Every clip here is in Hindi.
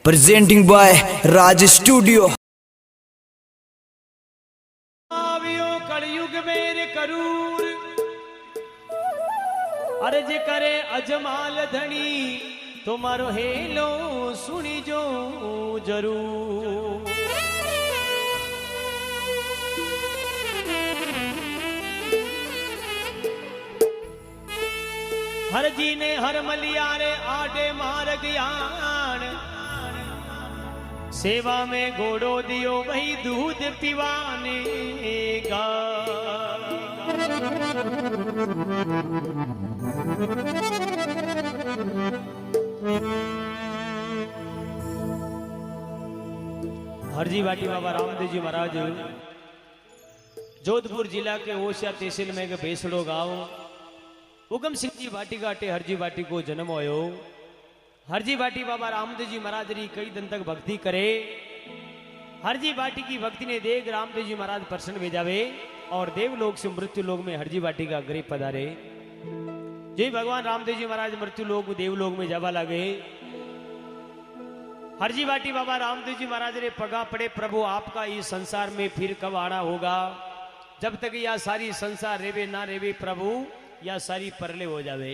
presenting by Raj Studio। कलयुग मेरे करूर अरे जे करे अजमाल धनी तुम्हारो हेलो सुनी जो जरूर। हर जी ने हर मलियारे आडे मार ज्ञान सेवा में घोड़ो दियो वही दूध पिवाने का। हरजी वाटी बाबा रामदेव जी महाराज जोधपुर जिला के ओसिया तहसील में एक बेसड़ो गांव उगम सिंह जी वाटी घाटे हरजी वाटी को जन्म होयो। हरजी वाटी बाबा रामदेव जी महाराज री कई दिन तक भक्ति करे। हरजी वाटी की भक्ति ने देख रामदेव जी महाराज प्रसन्न हो जावे और देवलोक से मृत्यु लोक में हरजी वाटी का गरीब पधारे। जय भगवान रामदेव जी महाराज मृत्यु लोक देवलोक में जावा लगे। हरजी वाटी बाबा रामदेव जी महाराज रे पगा पड़े, प्रभु आपका इस संसार में फिर कब आना होगा। जब तक यह सारी संसार रेवे ना रेवे प्रभु या सारी परले हो जावे।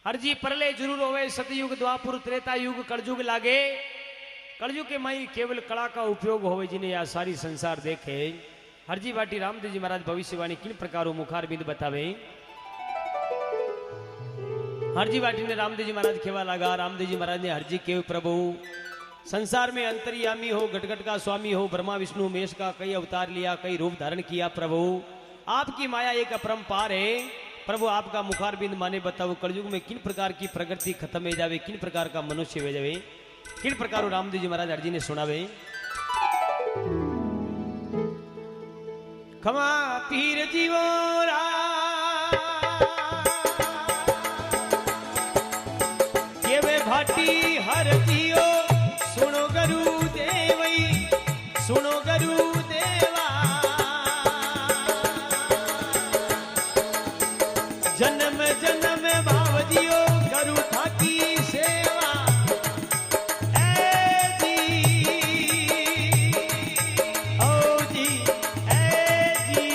हरजी परले जरूर होवे। सतयुग द्वापुर त्रेता युग कलयुग लागे। कलयुग के माई केवल कला का उपयोग होवे जिन्हें यह सारी संसार देखे। हरजी वाटी रामदेव जी महाराज भविष्यवाणी किन प्रकार मुखार बिंद बतावे। हरजी वाटी ने रामदेव जी महाराज खेवा लगा। रामदेव जी महाराज ने हरजी के प्रभु संसार में अंतर्यामी हो, घटघट का स्वामी हो, ब्रह्मा विष्णु महेश का कई अवतार लिया, कई रूप धारण किया। प्रभु आपकी माया एक अपरंपार है। प्रभु आपका मुखार बिंद माने बताओ कलयुग में किन प्रकार की प्रकृति खत्म हो जावे, किन प्रकार का मनुष्य हो जावे, किन प्रकार रामदेव जी महाराज हरजी ने सुनावे। खमा पीर जीवो ये वे भाटी हर जियो सुनो गुरु देवई सुनो गुरु देवा। जन्म जन्म भाव जियो करू थाकी सेवा। ए जी ओ जी ए जी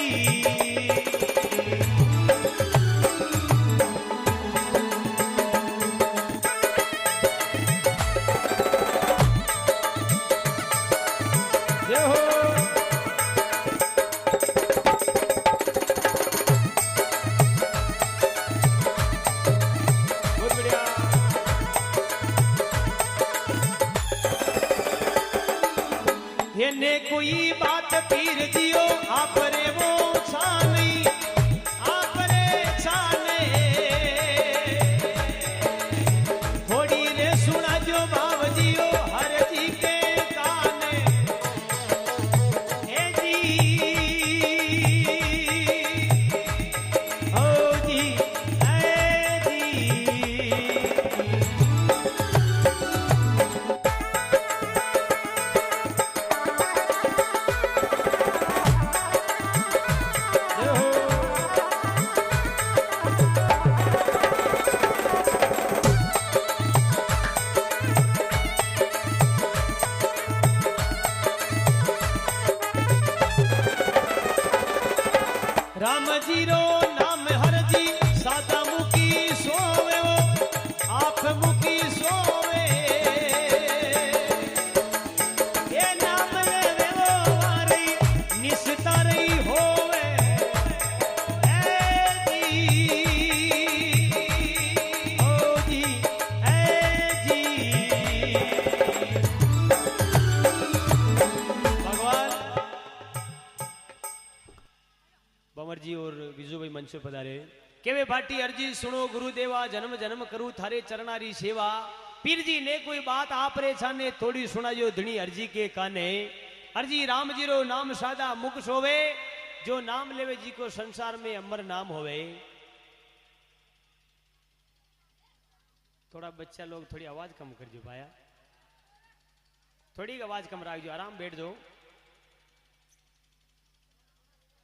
जय हो। बहुत बढ़िया। ये ने कोई बात पीर दियो आप रे वो छानी आप रे छाने थोड़ी रे सुना जो भाव जियो हर जी के काने। ए जी ओ जी ए जी राम जी रो नाम हर जी सादा मुखी सोवे वो आप मुखी सोवे। ये नाम लेवे वो मारी निस्ता रही होवे। ए जी ओ जी ए जी भगवान बमर जी और विजू भाई मंच पे पधारे। केवे भाटी अर्जी सुनो गुरुदेवा जन्म जन्म करू थारे चरणारी सेवा। पीर जी ने कोई बात आप रे छाने थोड़ी सुनायो धनी अर्जी के काने। अर्जी राम जी रो नाम सादा मुख सोवे जो नाम लेवे जी को संसार में अमर नाम होवे। थोड़ा बच्चा लोग थोड़ी आवाज कम कर जो पाया, थोड़ी आवाज कम रख जो, आराम बैठ दो।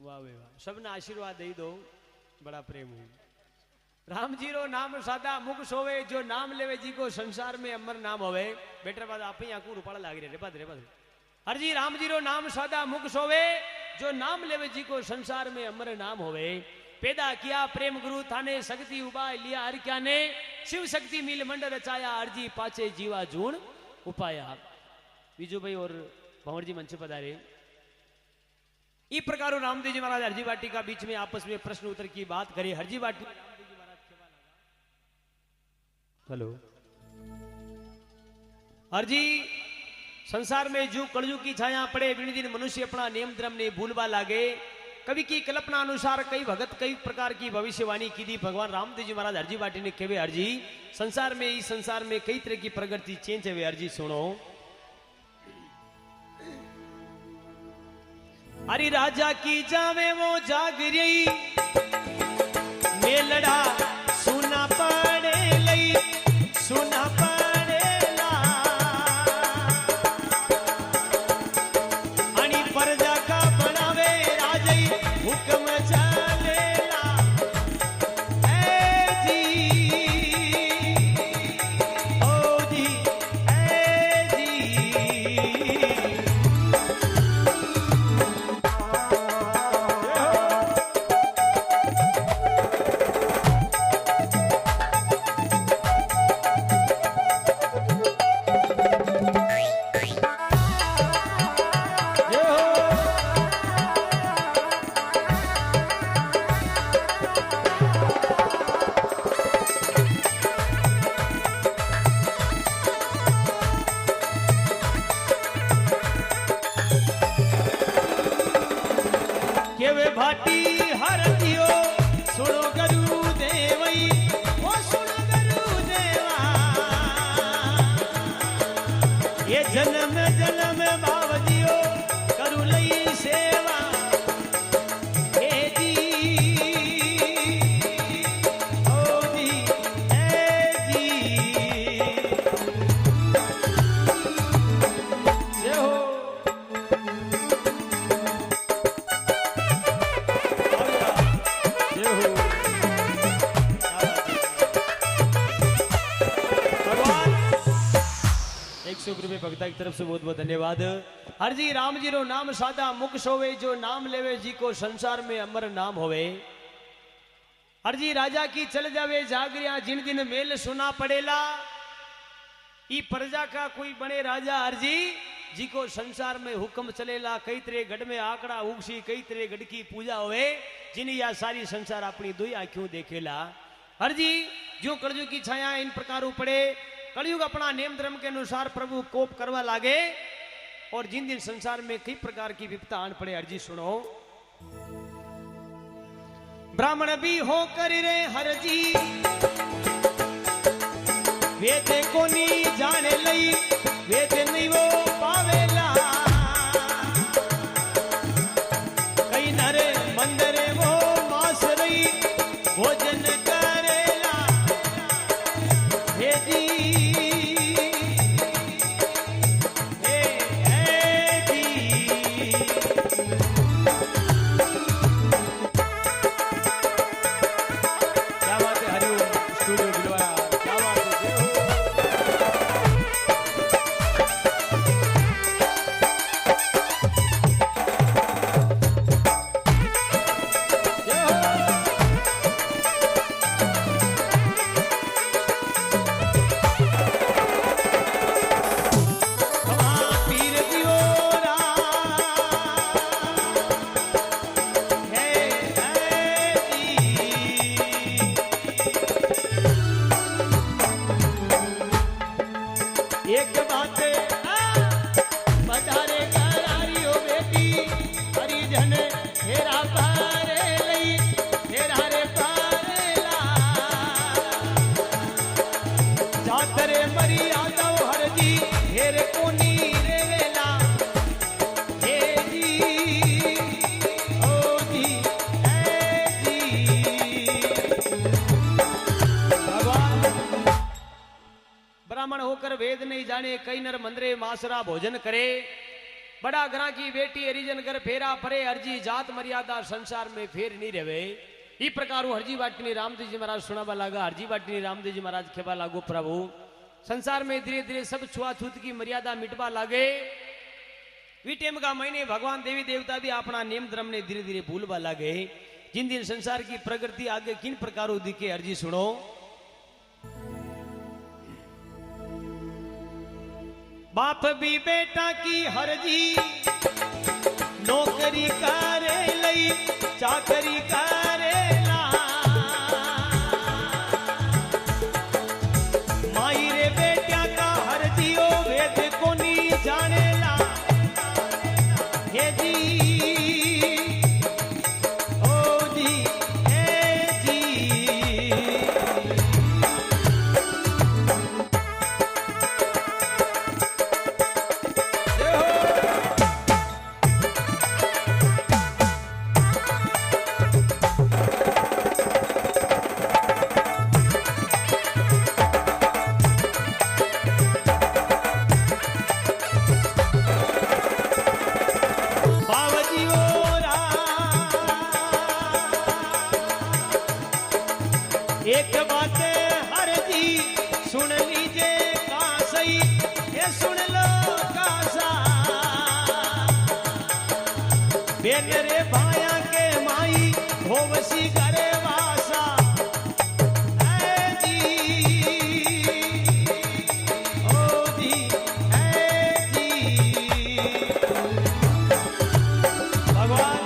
वाह वे वाह, सबने आशीर्वाद दे दो, बड़ा प्रेम हो। राम जी रो नाम सादा मुख सोवे जो नाम लेवे जी को संसार में अमर नाम होवे। बेटर बात आप ही आंखों रूपाला लाग रहे रे बात हर जी राम जी रो नाम सादा मुख सोवे जो नाम लेवे जी को संसार में अमर नाम होवे। पैदा किया प्रेम गुरु थाने शक्ति उबाय लिया हर क्या ने शिव शक्ति मिल मंडल रचाया अर्जी पाचे जीवा जून उपाया। बीजू भाई और भंवर जी मंच पधारे। इस प्रकार रामदेव जी महाराज हरजी वाटी का बीच में आपस में प्रश्न उत्तर की बात करे। हरजी वाटी हेलो हरजी संसार में जो कलयुग की छाया पड़े दिन दिन मनुष्य अपना नियम धर्म ने भूलवा लागे। कवि की कल्पना अनुसार कई भगत कई प्रकार की भविष्यवाणी की थी। भगवान रामदेव जी महाराज हरजी वाटी ने कहे हरजी संसार में इस संसार में कई तरह की प्रगति चेंज है। हरजी सुनो अरे राजा की जावे वो जाग रही मेलड़ा सुना पड़े लई सुना पड़ेला आणि प्रजा का बनावे राजई हुक्म चलेला। ए जी ओ जी ए जी भाटी हर दियो सुनो गुरु देवई ओ सुनो गुरु देवा ये जन्म जन्म भाव दियो करू लई सेवा। हे जी ओ जी ए जी जय हो रुपये भक्ता की तरफ से बहुत बहुत धन्यवाद। हर जी राम जी रो नाम सादा मुख सोवे जो नाम लेवे जी को संसार में अमर नाम होवे। हर जी राजा की चल जावे जागरिया जिन दिन मेल सुना पड़ेला ई प्रजा का कोई बने राजा हर जी को संसार में हुक्म चलेला। कई तरह गढ़ में आंकड़ा उगसी कई तरह गढ़ की पूजा होवे जिन या सारी संसार अपनी दुई आंखों देखेला। हर जी जो कलयुग की छाया इन प्रकार पड़े कलयुग अपना नियम धर्म के अनुसार प्रभु कोप करवा लागे और जिन दिन संसार में कई प्रकार की विपदा आन पड़े। हरजी सुनो ब्राह्मण भी हो कर रे हरजी वेद को नी जाने लई वेद नहीं वो पावेला कई नरे मंदरे वो मास रही भोजन करेला। हे जी ब्राह्मण होकर वेद नहीं जाने कई नर मंदरे मासरा भोजन करे बड़ा घरा की बेटी हरिजन कर फेरा परे अर्जी जात मर्यादा संसार में फेर नहीं रहे। ई प्रकार हरजी बाटनी रामदेव जी महाराज सुनावा लगा। हरजी बाटनी रामदेव जी महाराज खेवा लागो प्रभु संसार में धीरे धीरे सब छुआछूत की मर्यादा मिटवा लागे। वी टेम का महीने भगवान देवी देवता भी अपना नियम धर्म ने धीरे धीरे भूलवा लागे। जिन दिन संसार की प्रगति आगे किन प्रकारों दिखे अर्जी सुनो। बाप भी बेटा की हरजी नौकरी करे लई चाकरी करेला माई रे बेटा का हरजियो वेद को नी जानेला हे जी ओ जी हे जी। एक बात हर जी सुन लीजिए का सही ये सुन लो का सा बेन रे भाया के माई होवसी करे वासा ऐ जी ओ जी ऐ जी। भगवान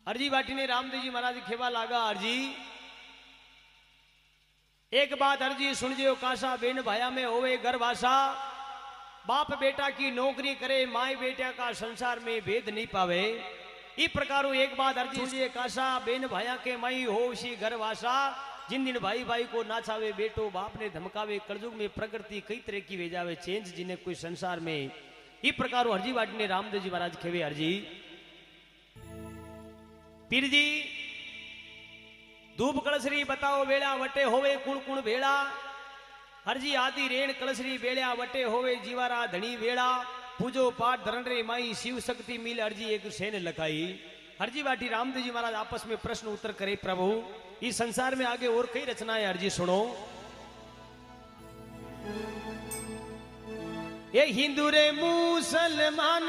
हरजी बाटी ने रामदेव जी महाराज खेवा लागा। हरजी एक बात हरजी सुन जियो कासा बेन भाया में होवे गर्भाषा बाप बेटा की नौकरी करे माई बेटा का संसार में भेद नहीं पावे। इस प्रकार एक बात हरजी सुन जियो कासा बेन भाया के माई होवसी गर्भाषा जिन दिन भाई भाई को नाचावे बेटो बाप ने धमकावे कलयुग में प्रकृति कई तरह की भेजावे चेंज जिन्हें कोई संसार में। इस प्रकार हरजी बाटी ने रामदेव जी महाराज खेवे। हरजी पीर जी धूप कलशरी बताओ बेड़ा वटे होवे कुण कुण बेड़ा हरजी आदि रेण कलशरी बेड़ा वटे होवे जीवारा धनी बेड़ा पूजो पाठ धरण रे माई शिव शक्ति मिल। हरजी एक सेन लखाई। हरजी बाटी रामदेव जी महाराज आपस में प्रश्न उत्तर करे प्रभु इस संसार में आगे और कई रचनाएं हरजी सुनो। ये हिंदू रे मुसलमान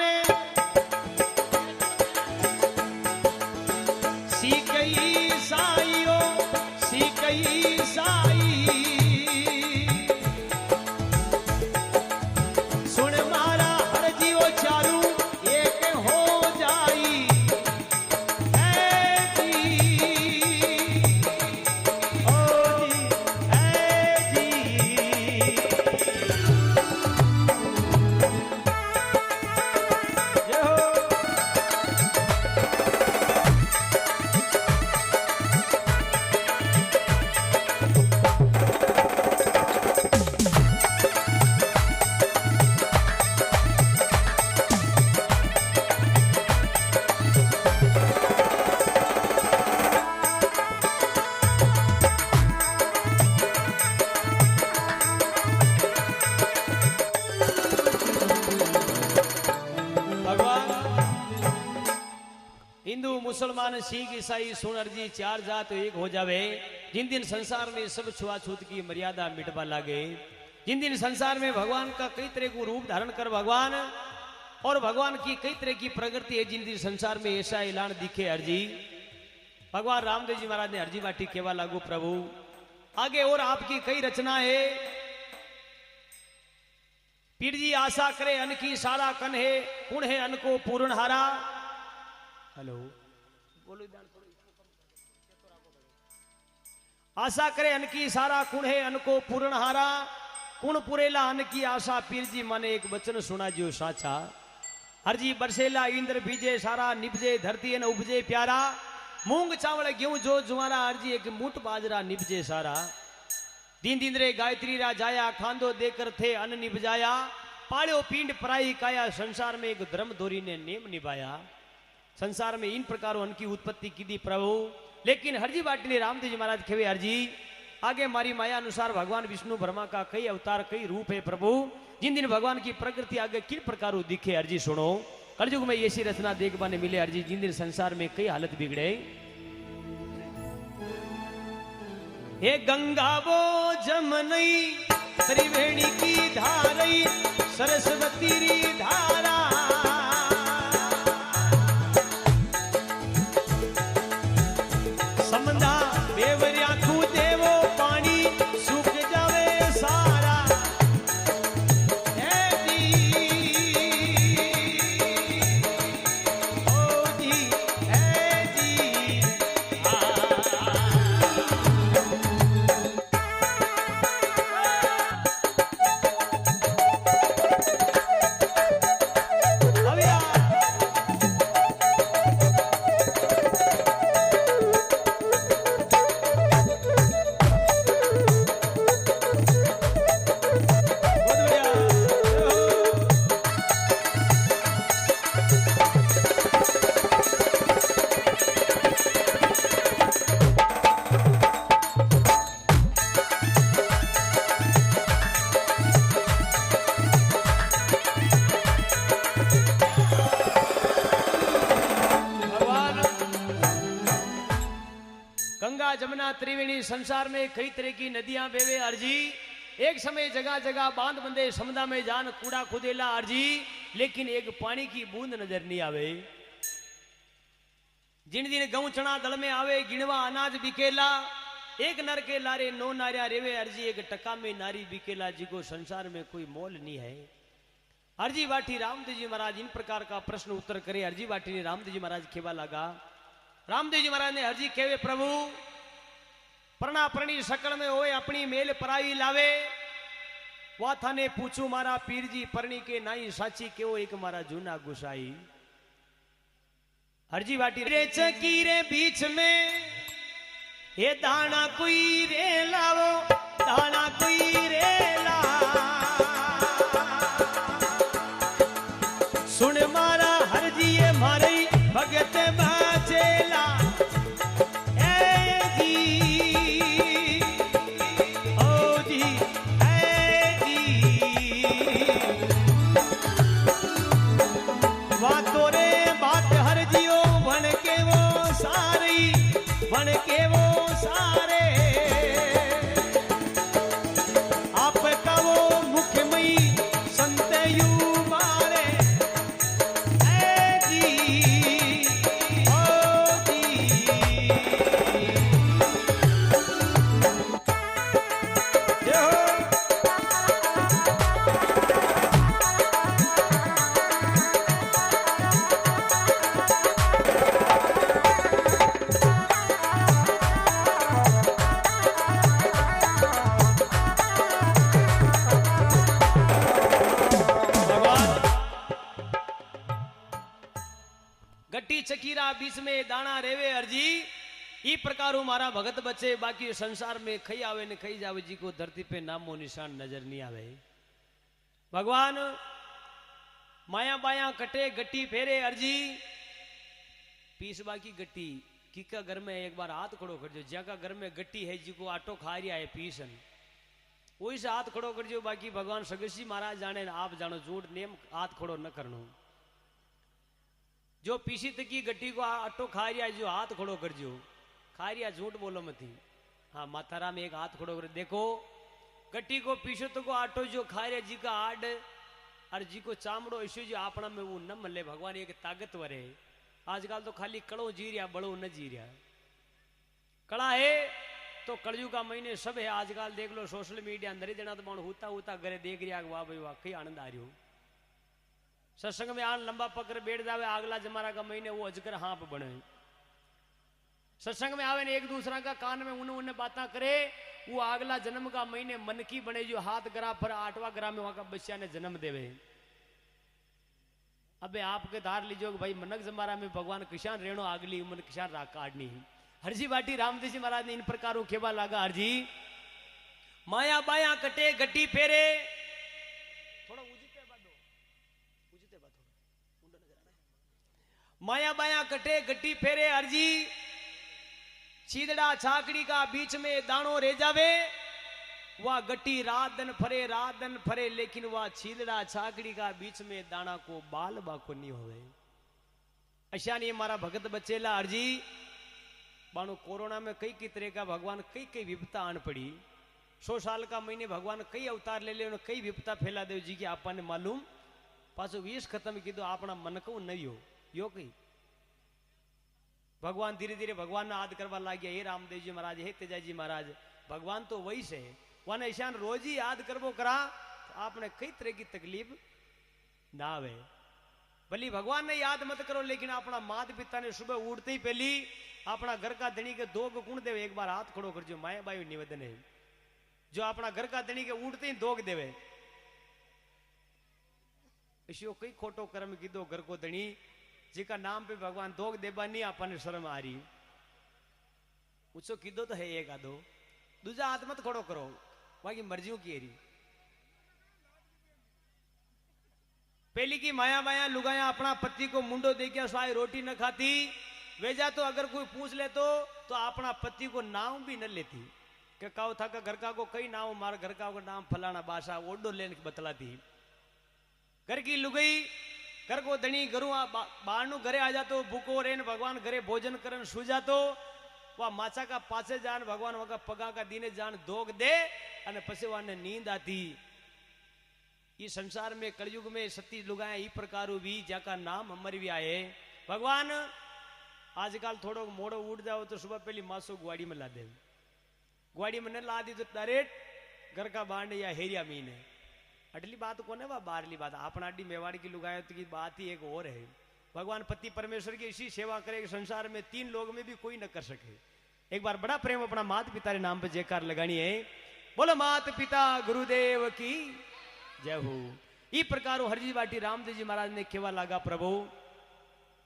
सीख ईसाइयो सीख ईसाई सुन मारा हर जीवो चारू एक हो जाई ऐ जी ओ जी ऐ जी। जय हो। हिंदू मुसलमान सिख ईसाई सुनर जी चार जात एक हो जावे। जिन दिन संसार में सब छुआछूत की मर्यादा मिटवा लागे। जिन दिन संसार में भगवान का कई तरह को रूप धारण कर भगवान और भगवान की कई तरह की प्रगति है। जिन दिन संसार में ऐसा ऐलान दिखे हरजी भगवान रामदेव जी महाराज ने हरजी बाटी केवा लागू प्रभु आगे और आपकी कई रचना है। पीर जी आशा करे अन की सारा कन है कुण है अन को पूर्ण हारा। हेलो बोलो आशा करे अन की सारा कुण है अन को पूर्ण हारा कुण पुरेला अन की आशा। पीर जी माने एक वचन सुना जो साचा हरजी बरसेला इंद्र बीजे सारा निपजे धरती न उपजे प्यारा मूंग चावल गेहूं जो जुआरा हरजी एक मुठ बाजरा निपजे सारा। दिन दिन रे गायत्री रा जाया खांदो देकर थे अन्न निपजाया पाड़ो पिंड पराई काया संसार में एक धर्म धोरी ने नेम निभाया। संसार में इन प्रकारों अन्न की उत्पत्ति की दी प्रभु। लेकिन हरजी बाटी ने रामदेव जी महाराज खेवे हरजी आगे मारी माया अनुसार भगवान विष्णु ब्रह्मा का कई अवतार कई रूप है प्रभु। जिन दिन भगवान की प्रकृति आगे किन प्रकारों दिखे हरजी सुनो। कलयुग में ऐसी रचना देख पाने मिले हरजी जिन दिन संसार में कई हालत बिगड़े। हे गंगा वो जमनई त्रिवेणी की धारई सरस्वती री धारा समंदा बेवरिया खू देवो पानी सूख जावे सारा। हे जी ओ जी हे जी गंगा जमुना त्रिवेणी संसार में कई तरह की नदियां बेवे अर्जी। एक समय जगह जगह बांध बंदे समुद्र में जान कूड़ा खुदेला अर्जी, लेकिन एक पानी की बूंद नजर नहीं आवे। जिन दिन गऊ चना दल में आवे गिणवा अनाज बिकेला। एक नर के लारे 9 नारिया रेवे अर्जी, एक टका में नारी बिकेला जिको संसार में कोई मोल नहीं है। अर्जी बाटी रामदेव जी महाराज इन प्रकार का प्रश्न उत्तर करे। अर्जी बाटी ने रामदेव जी महाराज खेवा लगा। रामदेव जी महाराज ने हरजी केवे प्रभु प्रणा प्रणी सकल में होए अपनी मेल पराई लावे। वा थाने पूछू मारा पीर जी परणी के नाई साची केवो एक मारा जूना गुसाई। हरजी बाटी रे चकी रे बीच में ये दाना कोई रे लावो दाना कोई रे ला सुन मारा हरजी ये मारे भगत बाचेला। ए जी ओ जी ए जी वा तोरे बात हर जियो बन के वो सारी बन के वो सारे आपका वो मुखमयी संत यू मारे। गट्टी चकीरा बीच में दाना रेवे अर्जी। ई प्रकार मारा भगत बचे बाकी संसार में खई आवे ने खई जावे जी को धरती पे नामो निशान नजर नहीं आवे। भगवान माया बाया कटे गट्टी फेरे अर्जी। पीस बाकी गट्टी किका घर में एक बार हाथ खड़ो कर जो ज्यादा घर में गट्टी है जी को आटो खा रिया है पीसन वही से हाथ खड़ो कर जो। बाकी भगवान सगसी महाराज जाने आप जानो झूठ नेम हाथ खड़ो न करनो। जो पीसी तकी गट्टी को आटो खा रिया जो हाथ खड़ो कर जो खा रिया झूठ बोलो मती। हाँ माथारा में एक हाथ खड़ो कर देखो गट्टी को पीछो तो को आटो जो खा रिया जी का आड और जी को चामड़ो ऐसे जो आपना में वो न मले। भगवान एक ताकतवर है। आजकल तो खाली कड़ो जी रिया बड़ो न जी रिया। कड़ा है तो कलयुग का महीने सब है। आजकल देख लो सोशल मीडिया अंदर ही देना तो मानो होता होता घरे देख रिया वाह भाई वाह कई आनंद आ रही हो। सत्संग में आन लंबा पकड़ बैठ जावे अगला जमाना का महीने वो अजगर हाँप बने। सत्संग में आवे ने एक दूसरा का कान में उन्हें बातें करे वो अगला जन्म का महीने मन की बने जो हाथ ग्राह पर 8वां ग्राह में वहां का बच्चा ने जन्म देवे। अबे आपके धार लीजिए भाई मनक जमारा में भगवान किसान रेणो आगली उमन किसान राग काटनी। हरजी बाटी रामदेव जी महाराज ने इन प्रकारों खेबा लागा। हरजी माया बाया कटे गट्टी फेरे थोड़ा माया बाया कटे गट्टी फेरे। अर्जी छीदड़ा छाकड़ी का बीच में दानो रह जावे वह गट्टी रात दिन फरे, लेकिन वह छीलड़ा छाकड़ी का बीच में दाना को बाल बाको नहीं होवे। ऐसा नहीं हमारा भगत बचेला अर्जी बानो कोरोना में कई तरह का भगवान कई विपता आन पड़ी। 100 साल का महीने भगवान कई अवतार ले ले, कई विपता फैला दे जी की आपने मालूम। पाछो 20 खत्म कीधो अपना मन को नहीं हो यो कई भगवान धीरे धीरे भगवान ने याद करवा लग गया। हे रामदेव जी महाराज, हे तेजाजी महाराज, भगवान तो वही से वन ऐसा रोज ही याद करवो करा तो आपने कई तरह की तकलीफ ना आवे। भली भगवान ने याद मत करो, लेकिन अपना माता पिता ने सुबह उठते ही पहली अपना घर का धनी के 2 गुण देवे। एक बार हाथ खड़ो कर जो माया बायु निवेदन है, जो अपना घर का धनी के उठते ही 2 देवे। इसी कई खोटो कर्म कीधो घर को धनी जिका नाम पे भगवान 2 देवा नहीं आपने शर्म आ रही। उसको कीधो तो है एक आधो, दूजा हाथ मत खड़ो करो, बाकी मर्जियों की एरी। पहली की माया माया लुगाया अपना पति को मुंडो दे के स्वाय रोटी न खाती। वेजा तो अगर कोई पूछ ले तो अपना पति को नाम भी न लेती कि काओ था का घर का को कई नाम, मार घर का को नाम फलाना बासा ओडो लेने बतलाती। घर की लुगई घर को धनी घरू बाहर नु घरे आ जातो, भूखो रेन भगवान घरे भोजन करन सु जातो। वह माचा का पासे जान भगवान वका पगा का दीने जान दोग दे अने पछी वाने नींद आती। इस संसार में कलयुग में सती लुगाया ई प्रकार भी जाका नाम अमर भी आए। भगवान आजकल थोड़ो मोड़ो उठ जाओ तो सुबह पहली मासो ग्वाड़ी में ला दे, ग्वाड़ी में न ला दी तो डायरेक्ट घर का बांड या हेरिया मीन है। अटली बात कौन है, वह बाहरली बात। अपना अड्डी मेवाड़ की लुगाया तो की बात ही एक और है। भगवान पति परमेश्वर की इसी सेवा करे कि संसार में 3 लोग में भी कोई न कर सके। एक बार बड़ा प्रेम अपना माता पिता के नाम पर जयकार लगानी है। बोलो माता पिता गुरुदेव की जय हो। ई प्रकार हरजी बाटी रामदेव जी महाराज ने केवा लागा प्रभु।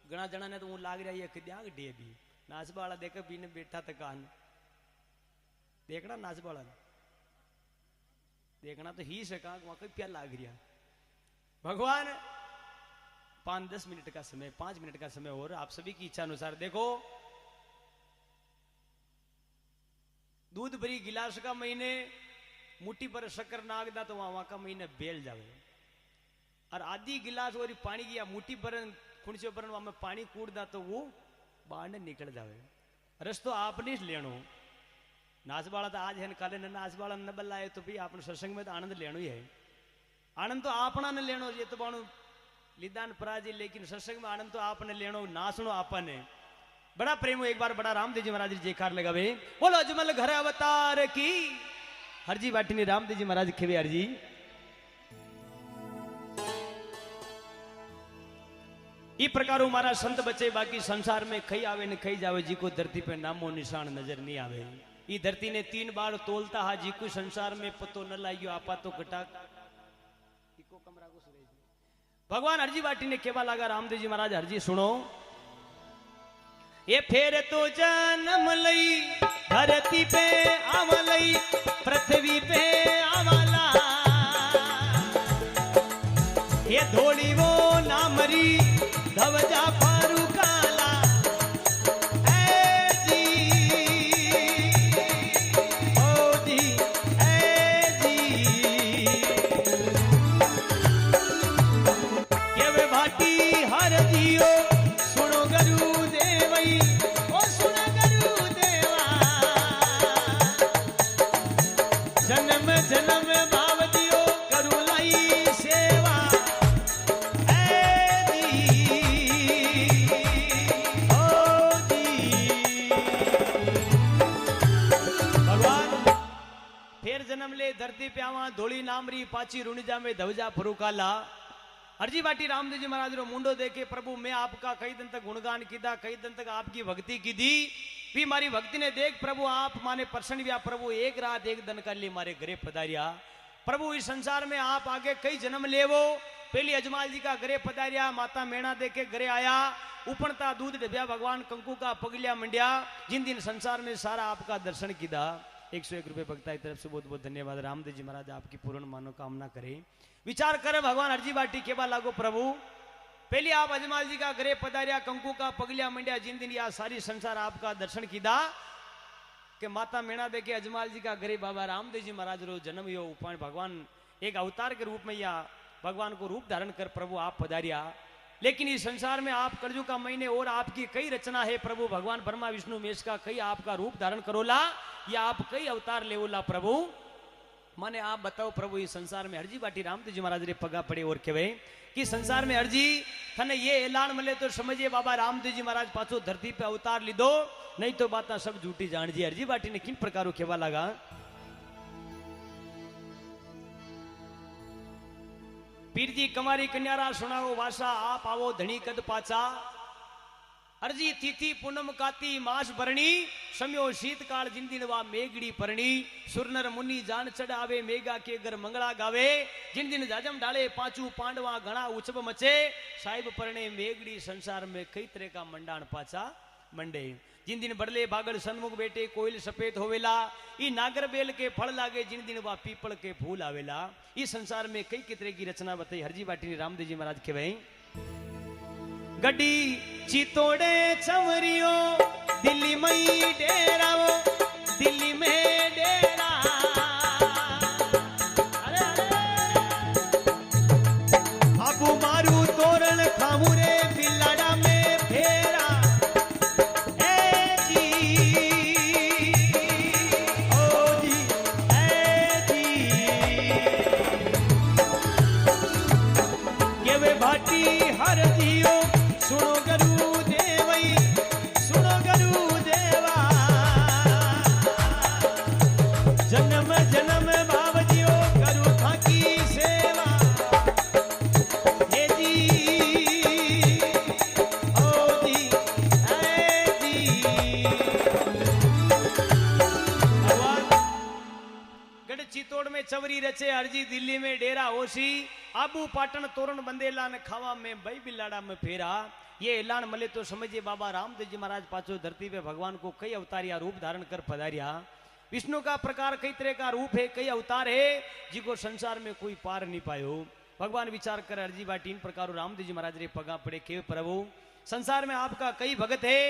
घना जना ने तो हूँ लाग रहा है कद्या डे भी नाचबा वाला देख भी ने बैठा था कान देखना, नाचबा वाला देखना तो ही से कहा वहां प्या लाग रहा। भगवान 5-10 मिनट का समय, 5 मिनट का समय और आप सभी की इच्छा अनुसार देखो। दूध भरी गिलास का महीने मुट्ठी पर शक्कर नाग दा तो वहां का महीने बेल जावे, और आधी गिलास और पानी की मुट्ठी पर खुणचे पर वहां में पानी कूड़ दा तो वो बाहर ने निकल जावे। रस्तो आपने लेनो। नाचबाड़ा तो आज है काले न नाचबाड़ा न बल्लाए तो भी आपने सत्संग में तो आनंद लेनो ही है। आनंद तो आपना न लेनो, ये तो बाणु लिदान पराजी, लेकिन सत्संग में आनंद तो आपने लेनो, नाचनो आपने। बड़ा प्रेम। एक बार बड़ा रामदेव जी महाराज जयकार लगावे। बोलो अजमल घर अवतार की हरजी बाटी रामदेव जी महाराज खेवे हरजी। ई प्रकार हमारा संत बचे बाकी संसार में खई आवे न खई जावे, जी को धरती पे नामो निशान नजर नहीं आवे। ई धरती ने 3 बार तोलता हा, जी को संसार में पतो न लाइयो आपा तो कटा इको कमरा को सुरेश। भगवान हरजी बाटी ने केवा लागा रामदेव जी महाराज हरजी सुनो। ये फेर तो जन्म लई धरती पे आवलई, पृथ्वी पे आवाला, ये धोड़ी वो नामरी धवजा फारू काला। ऐ जी ओ जी ऐ जी के वे भाटी हर जियो सुनो गरु देवई, ओ सुनो गरु देवा, जन्म जन्म भाव दियो करू लाई सेवा। जन्म ले धरती पे आवा धोली नामरी पाची रुणिजा में धवजा फरुकाला। हरजी बाटी रामदेव जी महाराज रो मुंडो देखे प्रभु मैं आपका कई दिन तक गुणगान कीधा, कई दिन तक आपकी भक्ति की दी भी मारी भक्ति ने देख प्रभु आप माने प्रसन्न हुआ। प्रभु एक रात एक दिन कर लिए मारे घरे पधारिया। प्रभु इस संसार में आप आगे कई जन्म लेवो। पहली अजमाल जी का घरे पधारिया, माता मेणा देखे घरे आया, उपनता दूध डब्या भगवान कंकु का पगलिया मंडिया। जिन दिन संसार में सारा आपका दर्शन किया। 101 रुपये भक्ता की तरफ से बहुत बहुत धन्यवाद। रामदेव जी महाराज आपकी पूर्ण मनोकामना करे। विचार करे भगवान हरजी बाटी केवा लागो प्रभु। पहले आप अजमाल जी का घरे पधारिया, कंकु का पगलिया मंडिया, जिन दिन या सारी संसार आपका दर्शन किया। कि माता मीणा देखे अजमाल जी का गरीब बाबा रामदेव जी महाराज रो जन्म यो पण भगवान एक अवतार के रूप में या भगवान को रूप धारण कर प्रभु आप पधारिया। लेकिन इस संसार में आप कलयुग का महीने और आपकी कई रचना है प्रभु भगवान ब्रह्मा विष्णु महेश का कई आपका रूप धारण करोला या आप कई अवतार लेवोला प्रभु माने आप बताओ प्रभु इस संसार में हरजी बाटी रामदेव जी महाराज रे पगा पड़े और कहे कि संसार में हरजी थने ये ऐलान मिले तो समझिए बाबा रामदेव जी महाराज पाछो धरती पे अवतार लीधो नहीं तो बात सब झूठी जान जी। हरजी बाटी ने किन प्रकारों खेवा लगा पीर जी कमारी कन्यारा सुनाओ वासा आप आवो धनी कद पाचा अर्जी तिथि पूनम काती मास भरणी सम्यो शीतकाल जिन दिन वा मेघड़ी परणी सुरनर मुनि जान चढ़ावे मेघा के घर मंगला गावे जिन दिन जाजम डाले पांचू पांडवा घना उछब मचे साहिब परणे मेघड़ी संसार में कई तरह का मंडाण पाचा मंडे जिन दिन बड़ले बागड़ सन्मुख बेटे कोयल सफेद होवेला ई नागर बेल के फल लागे जिन दिन वा पीपल के फूल आवेला इस संसार में कई तरह की रचना बताई हरजी बाटी रामदेव जी महाराज के भाई गड्डी चितोड़े चमरियो दिल्ली में डेराओ दिल्ली में डेरा अरे अबू मारू तोरण खामू रे बिलाड़ा में फेरा ए जी ओ जी ए जी के वे भाटी हर जियो सुनो गुरुदेवई सुनो गुरुदेवा जन्म जन्म बाबजियो करू थाकी सेवा हे जी ओ जी ऐ जी गढ़ चितौड़ में चवरी रचे हरजी दिल्ली में डेरा होशी आबू पाटन तोरण बंदेला ने खावा में बई बिलाड़ा में फेरा ये ऐलान मले तो समझिए बाबा रामदेव जी महाराज पाछो धरती पे भगवान को कई अवतारिया रूप धारण कर पधारिया। विष्णु का प्रकार कई तरह का रूप है कई अवतार है जिको संसार में कोई पार नहीं पायो। भगवान विचार कर अर्जी बाटी इन प्रकार रामदेव जी महाराज रे पगा पड़े के प्रभु संसार में आपका कई भगत है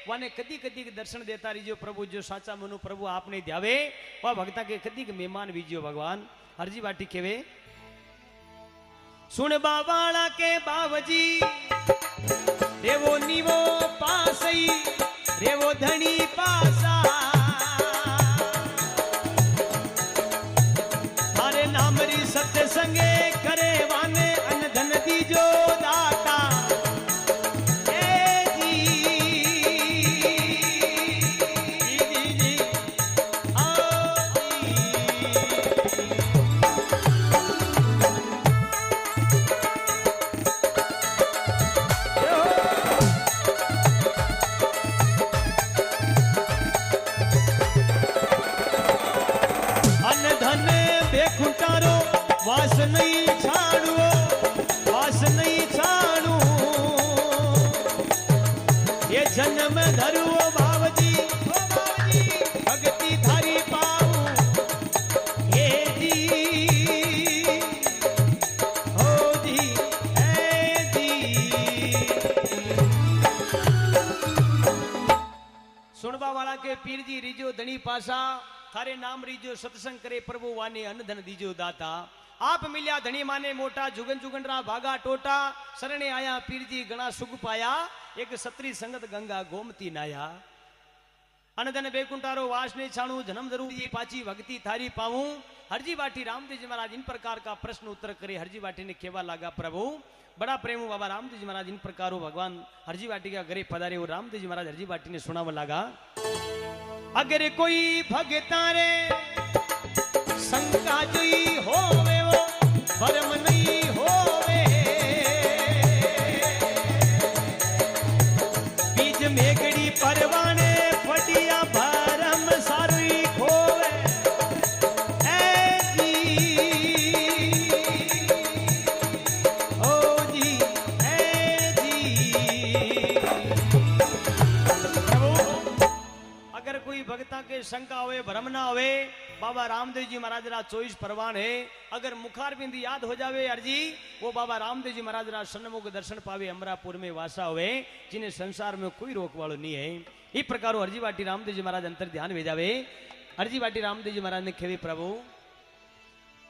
वाने कदी कदी के दर्शन देता रहियो प्रभु जो साचा मनु प्रभु आपने ध्यावे वह भक्ता के कदी के मेहमान बीजियो भगवान। अर्जी बाटी केवे सुन बाबाला के बाबजी रेवो नीवो पासई रेवो धनी पासा थारे नामरी सत्य संगे करे वाने अन धन दीजो दाता ए जी जी जी आओ खुंटारो वास नहीं छाड़ो वास नहीं छाड़ू ये जन्म धरू बाबजी भक्ति धारी पाऊ हे जी हो जी ऐ जी सुनबा वाला के पीर जी रिजो धनी पासा थारे नाम रीजो सत्संग करे प्रभु वाने अन्न धन दीजो दाता आप मिल्या धनी माने मोटा जुगन जुगन रा भागा टोटा शरणे आया पीर जी गणा सुख पाया एक सत्री संगत गंगा गोमती नाया अन्न धन बेकुंटारो वास ने छाणू जन्म जरूरी पाची भक्ति थारी पाऊं। हरजी बाटी रामदेव जी महाराज इन प्रकार का प्रश्न उत्तर करे हरजी बाटी ने केवा लागा प्रभु बड़ा प्रेम बाबा रामदेव जी महाराज इन प्रकार भगवान हरजी बाटी का घरे पधारे और रामदेव जी महाराज हरजी बाटी ने सुनावा लागा अगर कोई भगता रे शंका जोई होवे वो भरम नहीं होवे बीज मेघड़ी परवाने फटिया भरम सारी खोवे ऐ जी ओ जी ऐ जी अगर कोई भक्ता के शंका होवे भ्रम ना होवे बाबा रामदेव जी महाराज रा 24 परवान है। अगर मुखार बिंद याद हो जावे अर्जी वो बाबा रामदेव जी महाराज रा सन्मुख दर्शन पावे अमरापुर में वासा हुए जिन्हें संसार में कोई रोक वालों नहीं है। इस प्रकार अर्जी बाटी रामदेव जी महाराज अंतर ध्यान भेजावे। अर्जी बाटी रामदेव जी महाराज ने खेवे प्रभु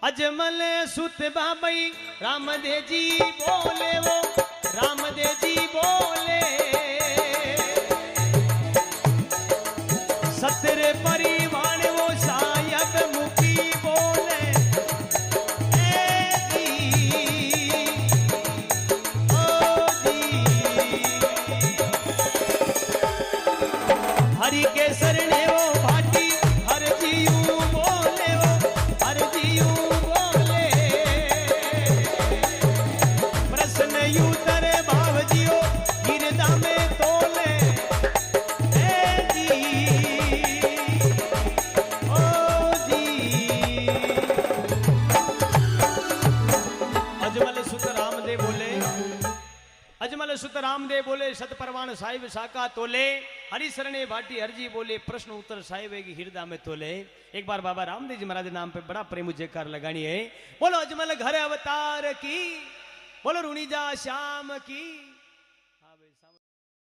अजमल सुत बाबई रामदेव जी बोले वो रामदेव जी बोले सतर परिवार वो सायब मुखी बोले हरि के शरणे वो भाटी हर जीव बोले वो हर जीव बोले प्रश्न यूतर भाव जियो गिरदा में तोले अजमल सुत रामदेव बोले सतपरवान साहिब साका तोले हरि शरणे भाटी हरजी बोले प्रश्न उत्तर साहिब की हृदय में तोले। एक बार बाबा रामदेव जी महाराज नाम पे बड़ा प्रेम जयकार लगानी है। बोलो अजमल घर अवतार की बोलो रुणीजा श्याम की।